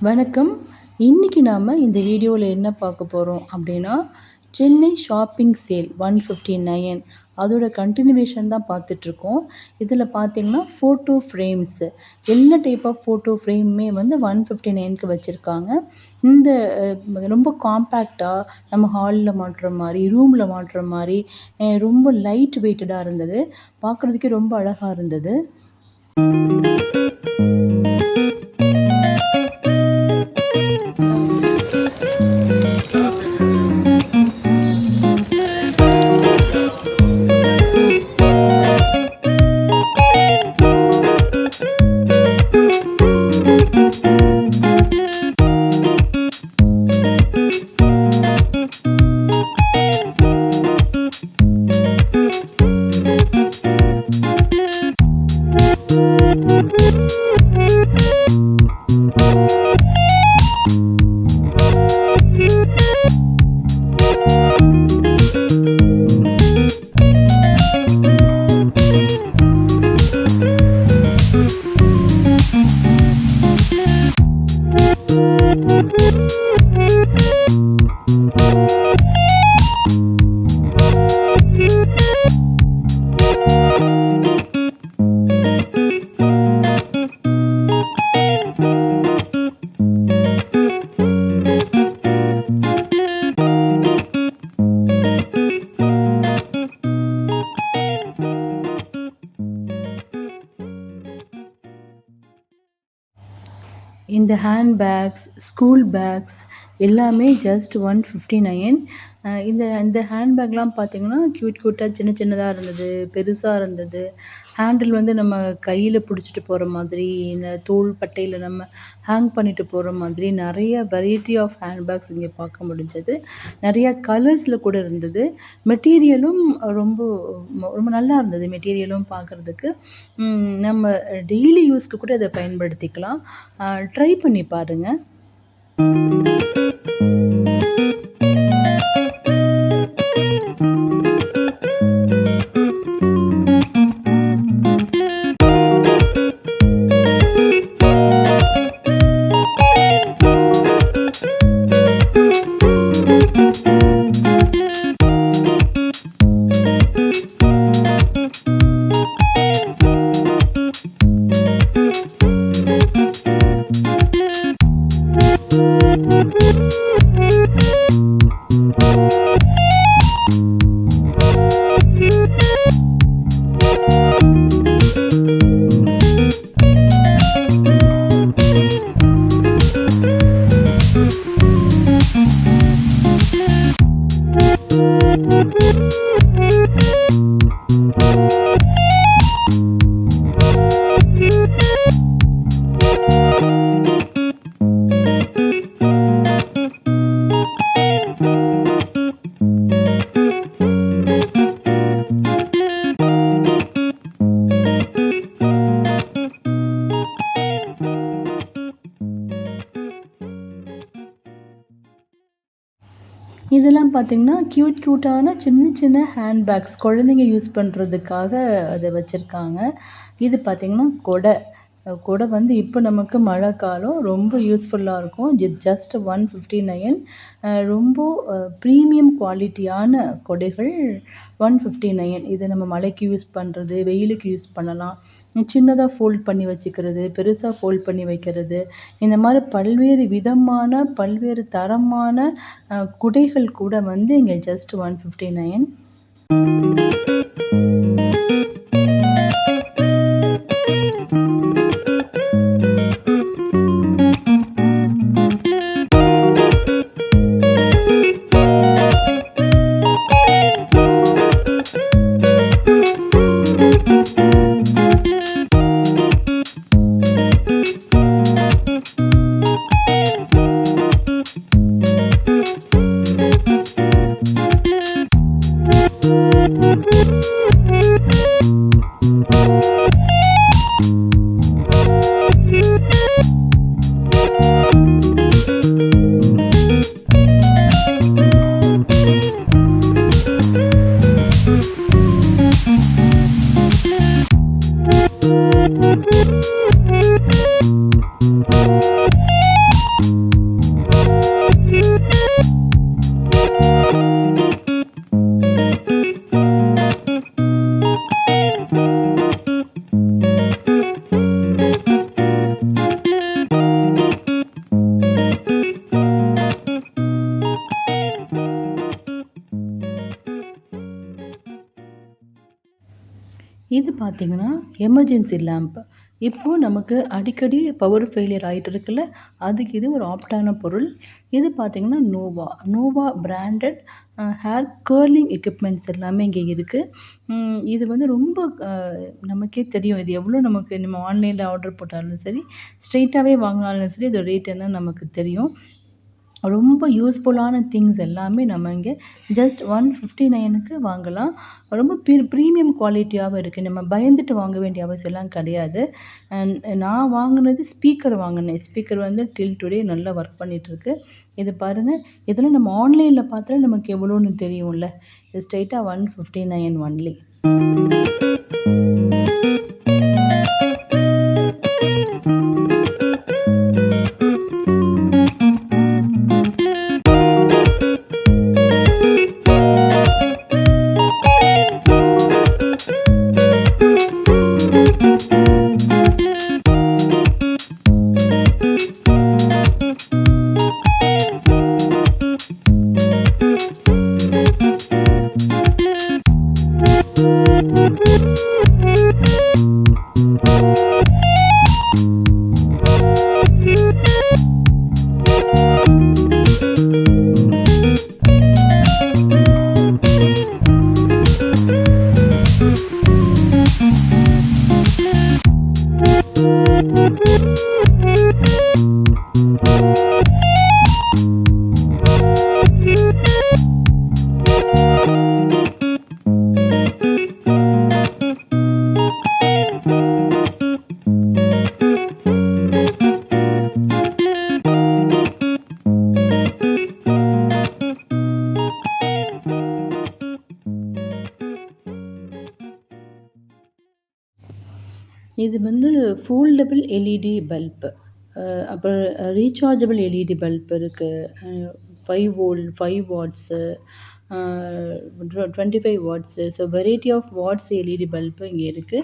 வணக்கம். இன்னைக்கு நாம இந்த வீடியோல என்ன பார்க்க போறோம் அப்படின்னா, சென்னை ஷாப்பிங் சேல் 159 அதோட கன்டினியூவேஷன் தான் பார்த்துட்ருக்கோம். இதில் பார்த்தீங்கன்னா, ஃபோட்டோ ஃப்ரேம்ஸ் எல்லா டைப் ஆஃப் ஃபோட்டோ ஃப்ரேமுமே வந்து 159க்கு வச்சுருக்காங்க. இந்த ரொம்ப காம்பேக்ட்டா நம்ம ஹால்ல மாட்டுற மாரி, ரூம்ல மாட்டுற மாரி ரொம்ப லைட் வெயிட்டடா இருந்தது. பார்க்குறதுக்கே ரொம்ப அழகா இருந்தது. இந்த ஹேண்ட் பேக்ஸ், ஸ்கூல் பேக்ஸ் எல்லாமே ஜஸ்ட் 159. இந்த இந்த ஹேண்ட் பேக்லாம் பார்த்தீங்கன்னா, க்யூட்டாக சின்ன சின்னதாக இருந்தது, பெருசாக இருந்தது. ஹேண்டில் வந்து நம்ம கையில் பிடிச்சிட்டு போகிற மாதிரி, இந்த தோள் பட்டையில் நம்ம ஹேங் பண்ணிட்டு போகிற மாதிரி நிறைய வெரைட்டி ஆஃப் ஹேண்ட் பேக்ஸ் இங்கே பார்க்க முடிஞ்சது. நிறையா கலர்ஸில் கூட இருந்தது. மெட்டீரியலும் ரொம்ப ரொம்ப நல்லா இருந்தது. மெட்டீரியலும் பார்க்குறதுக்கு நம்ம டெய்லி யூஸ்க்கு கூட இதை பயன்படுத்திக்கலாம். ட்ரை பண்ணி பாருங்கள். இதெல்லாம் பார்த்திங்கன்னா க்யூட்டான சின்ன சின்ன ஹேண்ட் பேக்ஸ் குழந்தைங்க யூஸ் பண்ணுறதுக்காக அதை வச்சுருக்காங்க. இது பார்த்திங்கன்னா கொடை வந்து இப்போ நமக்கு மழை காலம் ரொம்ப யூஸ்ஃபுல்லாக இருக்கும். ஜஸ்ட் 159. ரொம்ப ப்ரீமியம் குவாலிட்டியான கொடைகள் 159. இதை நம்ம மழைக்கு யூஸ் பண்ணுறது, வெயிலுக்கு யூஸ் பண்ணலாம். சின்னதாக ஃபோல்ட் பண்ணி வச்சுக்கிறது, பெருசாக ஃபோல்ட் பண்ணி வைக்கிறது, இந்த மாதிரி பல்வேறு விதமான பல்வேறு தரமான குடைகள் கூட வந்து இங்கே ஜஸ்ட் 159. இது பார்த்தீங்கன்னா, எமர்ஜென்சி லேம்ப். இப்போ நமக்கு அடிக்கடி பவர் ஃபெயிலியர் ஆயிட்டு இருக்குல்ல, அதுக்கு இது ஒரு ஆப்டான பொருள். இது பார்த்தீங்கன்னா, Nova. Nova branded hair curling equipments எல்லாமே இங்கே இருக்கு. இது வந்து ரொம்ப அ நமக்கே தெரியும். இது எவ்வளோ நமக்கு நம்ம ஆன்லைன்ல ஆர்டர் போட்டாலும் சரி, ஸ்ட்ரெயிட்டாவே வாங்குனாலும் சரி, இதோட ரேட் என்னன்னு நமக்கு தெரியும். ரொம்ப யூஸ்ஃபுல்லான திங்ஸ் எல்லாமே நம்ம இங்கே ஜஸ்ட் 159க்கு வாங்கலாம். ரொம்ப ப்ரீமியம் குவாலிட்டியாவும் இருக்குது. நம்ம பயந்துட்டு வாங்க வேண்டிய அவசியம்லாம் கிடையாது. அண்ட் நான் வாங்குனது ஸ்பீக்கர் வாங்கினேன். ஸ்பீக்கர் வந்து டில் டுடே நல்லா ஒர்க் பண்ணிகிட்ருக்கு. இது பாருங்கள், இதெல்லாம் நம்ம ஆன்லைனில் பார்த்தா நமக்கு எவ்வளோன்னு தெரியும்ல. இது ஸ்ட்ரெயிட்டா 159 ஒன்லி. இது வந்து ஃபோல்டபிள் எல்இடி பல்ப். அப்புறம் ரீசார்ஜபிள் எல்இடி பல்ப் இருக்கு. 5 volt, 5 watts, 25 watts. So variety of watts LED bulb இங்கே இருக்கு.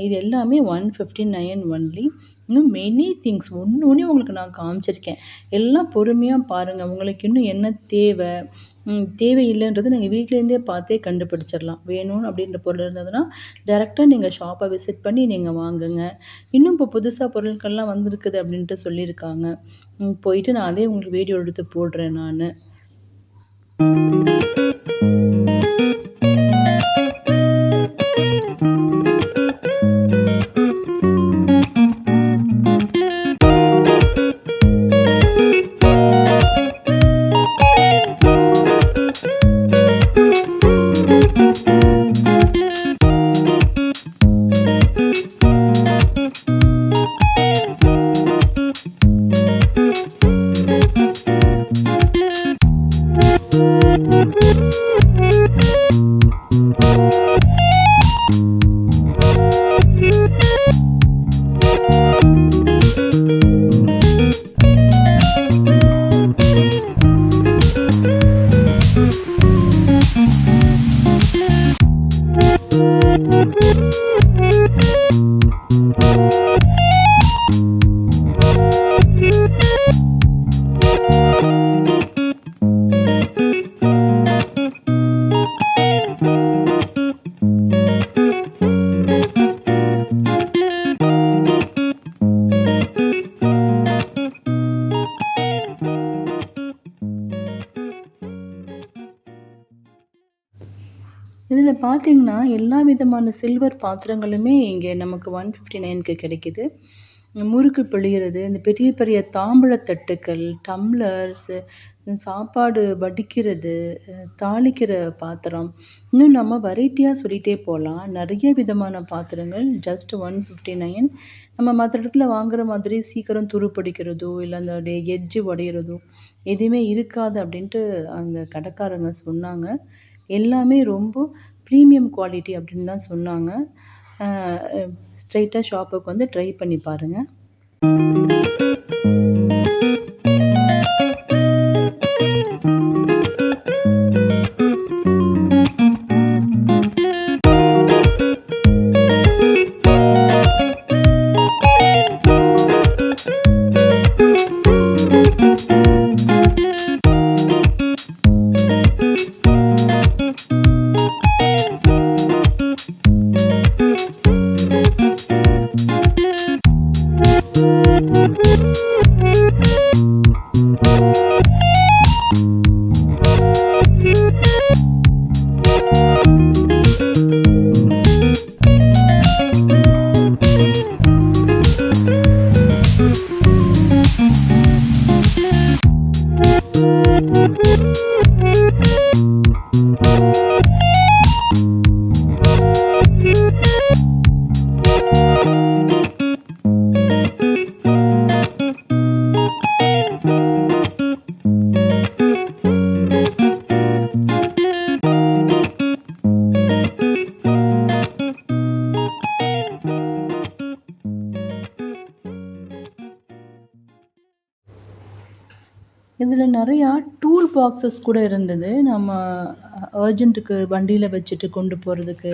இது எல்லாமே 159 ஒன்லி. இன்னும் மெனி திங்ஸ் ஒன்று ஒன்றையும் உங்களுக்கு நான் காமிச்சிருக்கேன். எல்லாம் பொறுமையாக பாருங்கள். உங்களுக்கு இன்னும் என்ன தேவை, தேவையில்லைன்றது நீங்கள் வீட்டிலேருந்தே பார்த்தே கண்டுபிடிச்சிடலாம். வேணும் அப்படின்ற பொருள் இருந்ததுன்னா டேரெக்டாக நீங்கள் ஷாப்பை விசிட் பண்ணி நீங்கள் வாங்குங்க. இன்னும் இப்போ புதுசாக பொருட்கள்லாம் வந்திருக்குது அப்படின்ட்டு சொல்லியிருக்காங்க. போயிட்டு நான் அதே உங்களுக்கு வீடியோ எடுத்து போடுறேன் நான். இதில் பார்த்தீங்கன்னா, எல்லா விதமான சில்வர் பாத்திரங்களுமே இங்கே நமக்கு 159க்கு கிடைக்குது. முறுக்கு பிழியிறது, இந்த பெரிய பெரிய தாம்பூலத் தட்டுக்கள், டம்ளர்ஸு, சாப்பாடு வடிக்கிறது, தாளிக்கிற பாத்திரம், இன்னும் நம்ம வெரைட்டியாக சொல்லிகிட்டே போகலாம். நிறைய விதமான பாத்திரங்கள் ஜஸ்ட் 159. நம்ம மற்ற இடத்துல வாங்குற மாதிரி சீக்கிரம் துரு பிடிக்கிறதோ, இல்லை அந்த எட்ஜு உடையிறதோ எதுவுமே இருக்காது அப்படின்ட்டு அந்த கடைக்காரங்க சொன்னாங்க. எல்லாமே ரொம்ப ப்ரீமியம் குவாலிட்டி அப்படின்னு தான் சொன்னாங்க. ஸ்ட்ரெயிட்டாக ஷாப்புக்கு வந்து ட்ரை பண்ணி பாருங்கள். இதில் நிறையா டூல் பாக்ஸஸ் கூட இருந்தது. நம்ம அர்ஜென்ட்டுக்கு வண்டியில் வச்சுட்டு கொண்டு போகிறதுக்கு,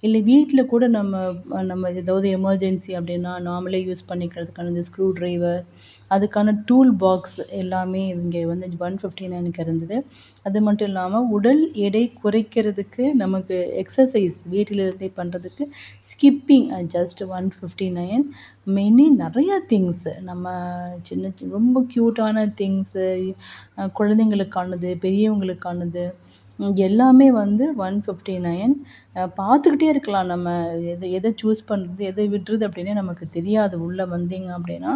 இல்லை வீட்டில் கூட நம்ம ஏதாவது எமர்ஜென்சி அப்படின்னா நாமளே யூஸ் பண்ணிக்கிறதுக்கான இந்த ஸ்க்ரூ ட்ரைவர், அதுக்கான டூல் பாக்ஸ் எல்லாமே இங்கே வந்து 159க்கு இருந்தது. அது மட்டும் இல்லாமல் உடல் எடை குறைக்கிறதுக்கு, நமக்கு எக்ஸசைஸ் வீட்டிலிருந்தே பண்ணுறதுக்கு ஸ்கிப்பிங் ஜஸ்ட் 159. நிறையா திங்ஸு நம்ம ரொம்ப க்யூட்டான திங்ஸு, குழந்தைங்களுக்கானது, பெரியவங்களுக்கானது எல்லாமே வந்து 159. பார்த்துக்கிட்டே இருக்கலாம். நம்ம எதை சூஸ் பண்ணுறது, எதை விடுறது அப்படின்னே நமக்கு தெரியாது. உள்ளே வந்தீங்க அப்படின்னா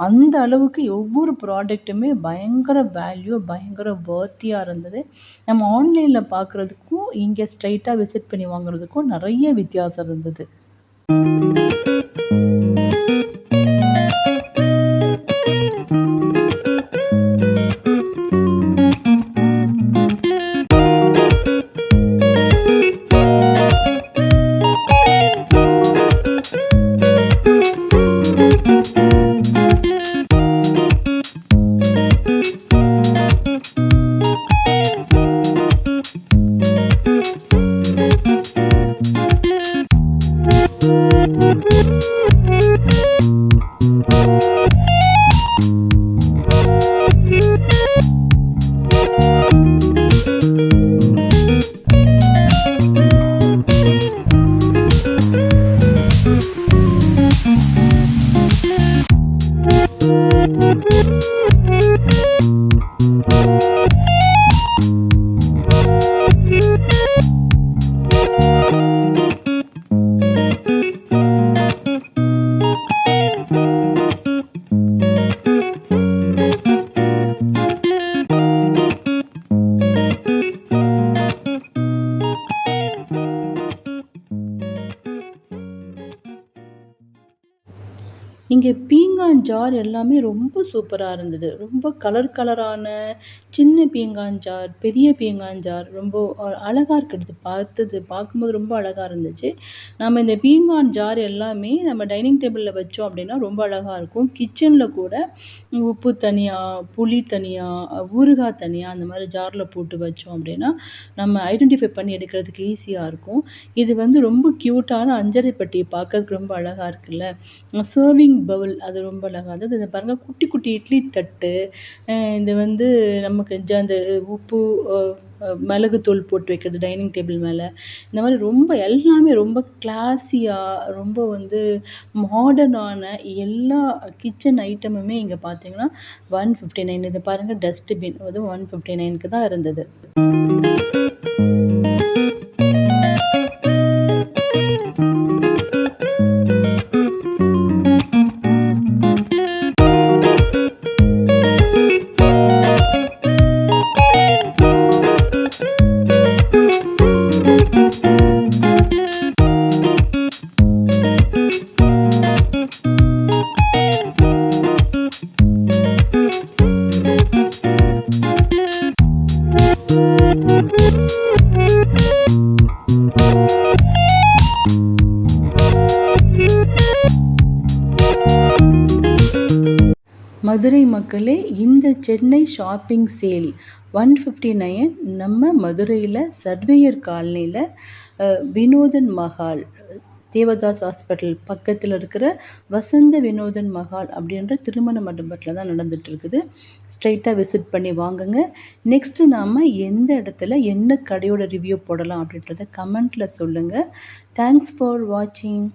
அந்த அளவுக்கு ஒவ்வொரு ப்ராடக்ட்டுமே பயங்கர வேல்யூ, பயங்கர வொர்த்தியாக இருந்தது. நம்ம ஆன்லைனில் பார்க்குறதுக்கும் இங்கே ஸ்ட்ரைட்டாக விசிட் பண்ணி வாங்குறதுக்கும் நிறைய வித்தியாசம் இருந்தது. இங்கே பீங்கான் ஜார் எல்லாமே ரொம்ப சூப்பராக இருந்தது. ரொம்ப கலரான சின்ன பீங்கான் ஜார், பெரிய பீங்கான் ஜார் ரொம்ப அழகாக இருக்கிறது. பார்க்கும்போது ரொம்ப அழகாக இருந்துச்சு. நம்ம இந்த பீங்கான் ஜார் எல்லாமே நம்ம டைனிங் டேபிளில் வச்சோம் அப்படின்னா ரொம்ப அழகாக இருக்கும். கிச்சனில் கூட உப்பு தனியாக, புளி தனியாக, ஊறுகாய் தனியாக அந்த மாதிரி ஜாரில் போட்டு வச்சோம் அப்படின்னா நம்ம ஐடென்டிஃபை பண்ணி எடுக்கிறதுக்கு ஈஸியாக இருக்கும். இது வந்து ரொம்ப க்யூட்டான அஞ்சரை பெட்டி, பார்க்கறதுக்கு ரொம்ப அழகாக இருக்குல்ல. சர்விங் பவுல் அது ரொம்ப அழகாக இருந்தது. இதை பாருங்கள், குட்டி குட்டி இட்லி தட்டு. இது வந்து நமக்கு அந்த உப்பு, மிளகுத்தூள் போட்டு வைக்கிறது டைனிங் டேபிள் மேலே. இந்த மாதிரி எல்லாமே ரொம்ப கிளாஸியாக, ரொம்ப வந்து மாடர்னான எல்லா கிச்சன் ஐட்டமுமே இங்கே பார்த்தீங்கன்னா 159. இதை பாருங்கள், டஸ்ட்பின் அதுவும் 159க்கு தான் இருந்தது. மதுரை மக்களே, இந்த சென்னை ஷாப்பிங் சேல் 159 நம்ம மதுரையில் சர்வேயர் காலனியில் வினோதன் மஹால், தேவதாஸ் ஹாஸ்பிட்டல் பக்கத்தில் இருக்கிற வசந்த வினோதன் மஹால் அப்படின்ற திருமண மண்டபத்தில் தான் நடந்துகிட்ருக்குது. ஸ்ட்ரைட்டாக விசிட் பண்ணி வாங்குங்க. நெக்ஸ்ட்டு நாம் எந்த இடத்துல என்ன கடையோட ரிவ்யூ போடலாம் அப்படின்றத கமெண்ட்டில் சொல்லுங்கள். தேங்க்ஸ் ஃபார் வாட்சிங்.